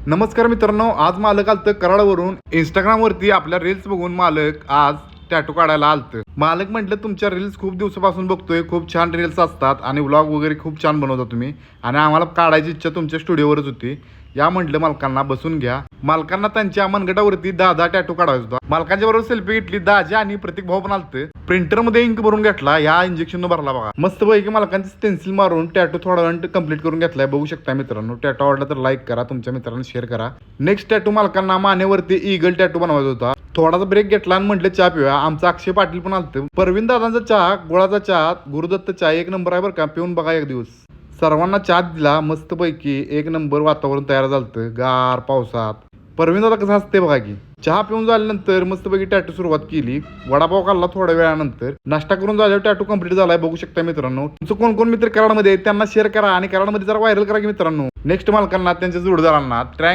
नमस्कार मित्रांनो, आज मालक आलतं कराडवरून. इंस्टाग्रामवरती आपल्या रील्स बघून मालक आज टॅटू काढायला आलतं. मालक म्हटलं तुमच्या रील्स खूप दिवसापासून बघतोय, खूप छान रील्स असतात आणि व्लॉग वगैरे खूप छान बनवता तुम्ही आणि आम्हाला काढायची इच्छा तुमच्या स्टुडिओवरच होती. या म्हटलं मालकांना बसून घ्या. मालकांना त्यांच्या मनगटावरती 10 टॅटू काढायचा होता. मालकांच्या बरोबर सेल्फी घेतली. दाजी आणि प्रतीक भाऊ पण आलतं. प्रिंटर मध्ये इंक भरून घेतला. या इंजेक्शन भरला बघा. मस्त पैकी मालकांची स्टेन्सिल मारून टॅटू थोडा वेळ कंप्लीट करून घेतलाय. बघू शकता मित्रांनो. टॅटू आवडला तर लाईक करा, तुमच्या मित्रांना शेअर करा. नेक्स्ट टॅटू मालकांना मानेवरती ईगल टॅटू बनवायचा होता. थोडासा ब्रेक घेतला आणि म्हटलं चहा पिऊया. आमचा अक्षय पाटील पण आलतं. परवीन दादांचा चहा, गुळाचा चहा, गुरुदत्त चहा एक नंबर आहे बरं का. पिऊन बघा एक दिवस. सर्वांना चहा दिला. मस्तपैकी एक नंबर वातावरण तयार झालं गार पावसात. परवीन दादा कसं असते बघा की. चहा पिऊन झाल्यानंतर मस्तपैकी टॅटू सुरुवात केली. वडापाव खाल्ला थोड्या वेळानंतर. नाश्ता करून झाल्यावर टॅटू कंप्लीट झालाय. बघू शकता मित्रांनो. तुमचं कोण कोण मित्र कराडमध्ये त्यांना शेअर करा आणि कराडमध्ये जरा व्हायरल करा की मित्रांनो. नेक्स्ट मालकांना त्यांच्या जोडदारांना